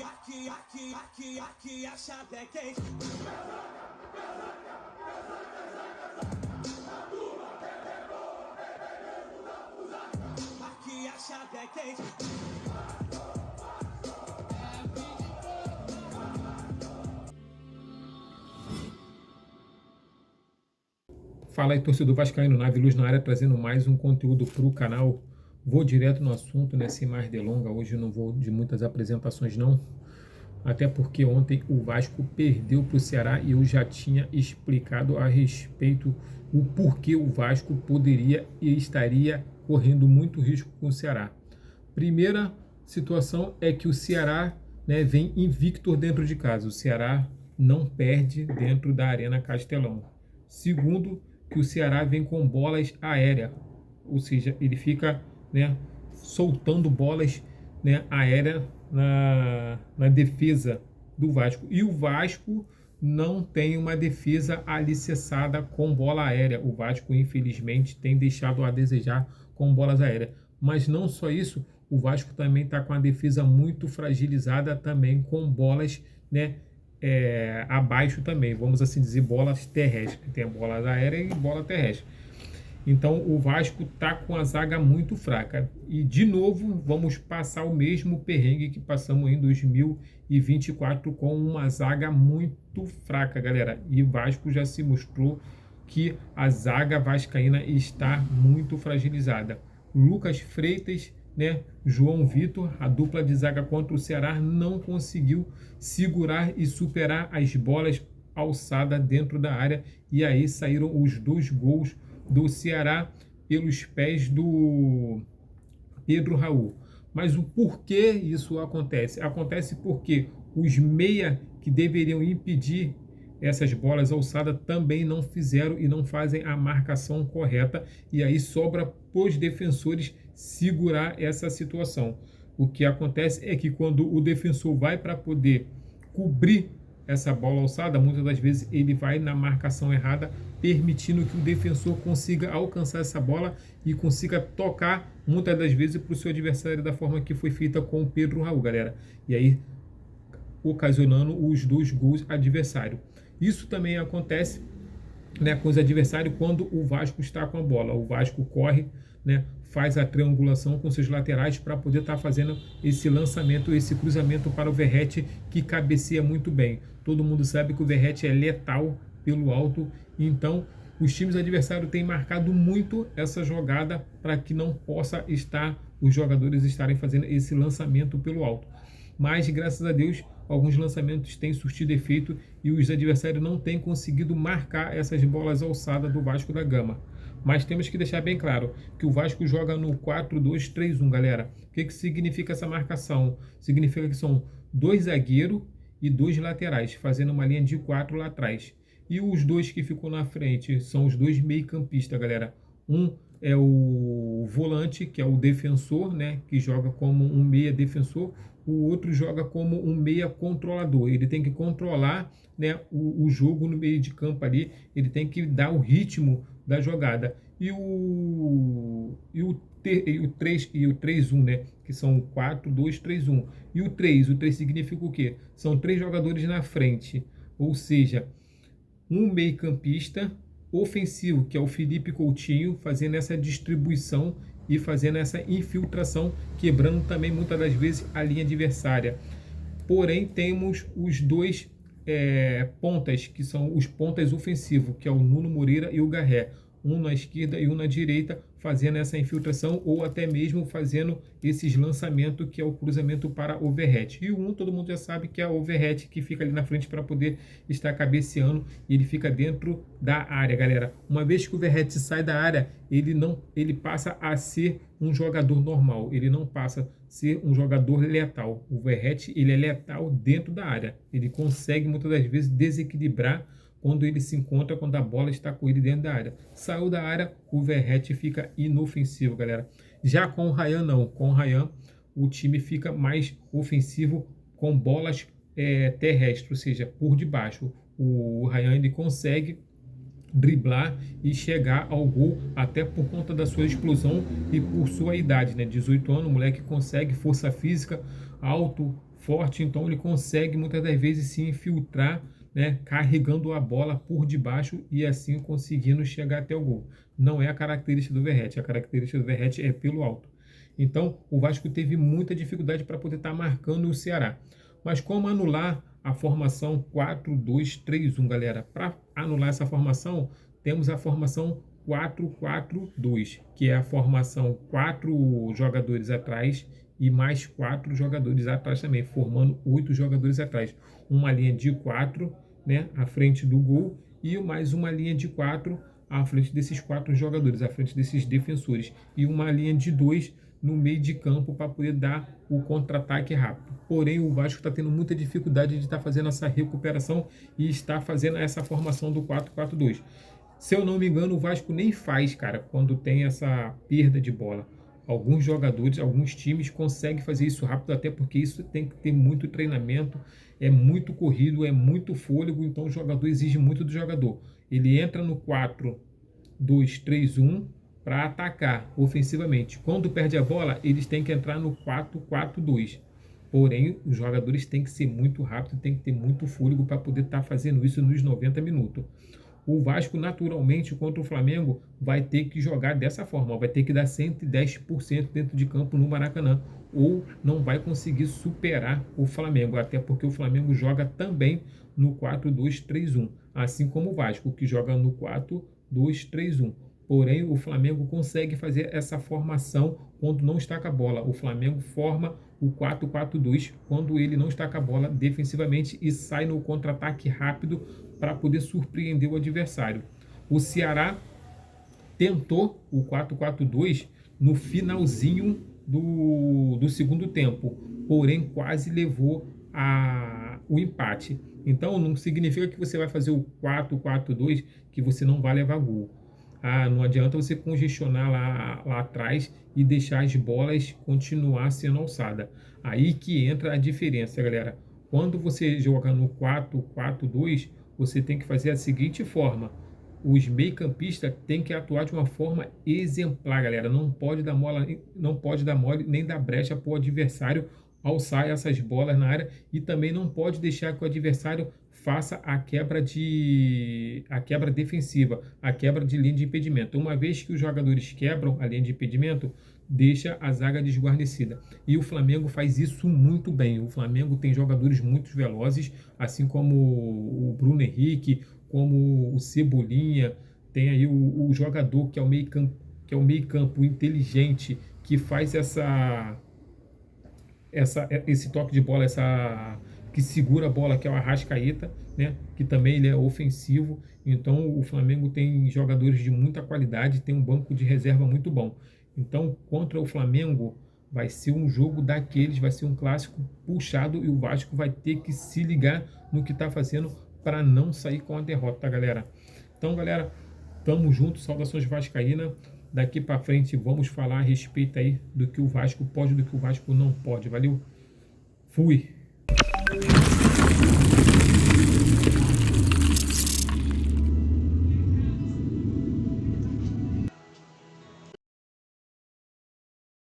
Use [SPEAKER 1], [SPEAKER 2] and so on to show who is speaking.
[SPEAKER 1] aqui a chave é quente. Aqui a chave é quente.
[SPEAKER 2] Fala aí, torcedor vascaíno, Nave Luz na área, trazendo mais um conteúdo para o canal. Vou direto no assunto, né, sem mais delonga. Hoje não vou de muitas apresentações não, até porque ontem o Vasco perdeu para o Ceará e eu já tinha explicado a respeito o porquê o Vasco poderia e estaria correndo muito risco com o Ceará. Primeira situação é que o Ceará, né, vem invicto dentro de casa. O Ceará não perde dentro da Arena Castelão. Segundo, que o Ceará vem com bolas aéreas, ou seja, ele fica, né, soltando bolas, né, aéreas na defesa do Vasco. E o Vasco não tem uma defesa alicerçada com bola aérea. O Vasco, infelizmente, tem deixado a desejar com bolas aéreas. Mas não só isso, o Vasco também está com a defesa muito fragilizada também com bolas, né, abaixo também, vamos assim dizer, bolas terrestres. Tem bolas aéreas e bola terrestre. Então o Vasco está com a zaga muito fraca. E de novo vamos passar o mesmo perrengue que passamos em 2024 com uma zaga muito fraca, galera. E o Vasco já se mostrou que a zaga vascaína está muito fragilizada. Lucas Freitas, né, João Vitor, a dupla de zaga contra o Ceará não conseguiu segurar e superar as bolas alçadas dentro da área, e aí saíram os 2 gols do Ceará pelos pés do Pedro Raul. Mas o porquê isso acontece? Acontece porque os meia que deveriam impedir essas bolas alçadas também não fizeram e não fazem a marcação correta, e aí sobra para os defensores segurar essa situação. O que acontece é que quando o defensor vai para poder cobrir essa bola alçada, muitas das vezes ele vai na marcação errada, permitindo que o defensor consiga alcançar essa bola e consiga tocar muitas das vezes para o seu adversário da forma que foi feita com o Pedro Raul, galera. E aí ocasionando os 2 gols adversário. Isso também acontece, né, com os adversários quando o Vasco está com a bola. O Vasco corre, né, faz a triangulação com seus laterais para poder estar fazendo esse lançamento, esse cruzamento para o Verratti, que cabeceia muito bem. Todo mundo sabe que o Verratti é letal pelo alto, então os times adversários têm marcado muito essa jogada para que não possa estar os jogadores estarem fazendo esse lançamento pelo alto. Mas graças a Deus alguns lançamentos têm surtido efeito e os adversários não têm conseguido marcar essas bolas alçadas do Vasco da Gama. Mas temos que deixar bem claro que o Vasco joga no 4-2-3-1, galera. O que significa essa marcação? Significa que são 2 zagueiros e 2 laterais, fazendo uma linha de 4 lá atrás. E os 2 que ficam na frente são os 2 meio-campistas, galera. Um é o volante, que é o defensor, né, que joga como um meia defensor. O outro joga como um meia controlador. Ele tem que controlar, né, o jogo no meio de campo ali. Ele tem que dar o ritmo da jogada. E o 3-1, né, que são 4-2-3-1. E o 3 significa o quê? São 3 jogadores na frente, ou seja, um meio-campista ofensivo, que é o Felipe Coutinho, fazendo essa distribuição e fazendo essa infiltração, quebrando também muitas das vezes a linha adversária. Porém, temos os 2 pontas, que são os pontas ofensivos, que é o Nuno Moreira e o Garré. Um na esquerda e um na direita, fazendo essa infiltração ou até mesmo fazendo esses lançamentos, que é o cruzamento para o Verratti. E o todo mundo já sabe que é o Verratti, que fica ali na frente para poder estar cabeceando, e ele fica dentro da área, galera. Uma vez que o Verratti sai da área, ele passa a ser um jogador normal, ele não passa a ser um jogador letal. O Verratti, ele é letal dentro da área, ele consegue muitas das vezes desequilibrar quando ele se encontra, quando a bola está com ele dentro da área. Saiu da área, o Verratti fica inofensivo, galera. Já com o Ryan, não. Com o Ryan, o time fica mais ofensivo com bolas terrestres, ou seja, por debaixo. O Ryan, ele consegue driblar e chegar ao gol, até por conta da sua explosão e por sua idade, né? 18 anos, o moleque consegue força física, alto, forte, então ele consegue muitas das vezes se infiltrar, né, carregando a bola por debaixo e assim conseguindo chegar até o gol. Não é a característica do Verratti, a característica do Verratti é pelo alto. Então o Vasco teve muita dificuldade para poder estar marcando o Ceará. Mas como anular a formação 4-2-3-1, galera? Para anular essa formação, temos a formação 4-4-2, que é a formação 4 jogadores atrás e mais 4 jogadores atrás também, formando 8 jogadores atrás. Uma linha de 4, né, à frente do gol e mais uma linha de 4 à frente desses 4 jogadores, à frente desses defensores. E uma linha de 2 no meio de campo para poder dar o contra-ataque rápido. Porém, o Vasco está tendo muita dificuldade de estar fazendo essa recuperação e está fazendo essa formação do 4-4-2. Se eu não me engano, o Vasco nem faz, cara, quando tem essa perda de bola. Alguns jogadores, alguns times conseguem fazer isso rápido, até porque isso tem que ter muito treinamento, é muito corrido, é muito fôlego, então o jogador exige muito do jogador. Ele entra no 4-2-3-1 para atacar ofensivamente. Quando perde a bola, eles têm que entrar no 4-4-2. Porém, os jogadores têm que ser muito rápidos, têm que ter muito fôlego para poder estar fazendo isso nos 90 minutos. O Vasco, naturalmente, contra o Flamengo, vai ter que jogar dessa forma, vai ter que dar 110% dentro de campo no Maracanã, ou não vai conseguir superar o Flamengo, até porque o Flamengo joga também no 4-2-3-1, assim como o Vasco, que joga no 4-2-3-1. Porém, o Flamengo consegue fazer essa formação quando não está com a bola. O Flamengo forma o 4-4-2 quando ele não está com a bola defensivamente e sai no contra-ataque rápido para poder surpreender o adversário. O Ceará tentou o 4-4-2 no finalzinho do segundo tempo, porém quase levou o empate. Então não significa que você vai fazer o 4-4-2 que você não vai levar gol. Não adianta você congestionar lá atrás e deixar as bolas continuar sendo alçadas. Aí que entra a diferença, galera. Quando você joga no 4-4-2, você tem que fazer a seguinte forma. Os meio-campistas têm que atuar de uma forma exemplar, galera. Não pode dar mole nem dar brecha para o adversário alçar essas bolas na área e também não pode deixar que o adversário faça a quebra defensiva, a quebra de linha de impedimento. Uma vez que os jogadores quebram a linha de impedimento, deixa a zaga desguarnecida. E o Flamengo faz isso muito bem. O Flamengo tem jogadores muito velozes, assim como o Bruno Henrique, como o Cebolinha, tem aí o jogador que é o meio-campo inteligente, que faz esse toque de bola, que segura a bola, que é o Arrascaeta, né? Que também ele é ofensivo. Então o Flamengo tem jogadores de muita qualidade, tem um banco de reserva muito bom. Então contra o Flamengo vai ser um jogo daqueles, vai ser um clássico puxado e o Vasco vai ter que se ligar no que está fazendo para não sair com a derrota, tá, galera? Então, galera, tamo junto, saudações vascaína. Daqui para frente vamos falar a respeito aí do que o Vasco pode e do que o Vasco não pode. Valeu? Fui!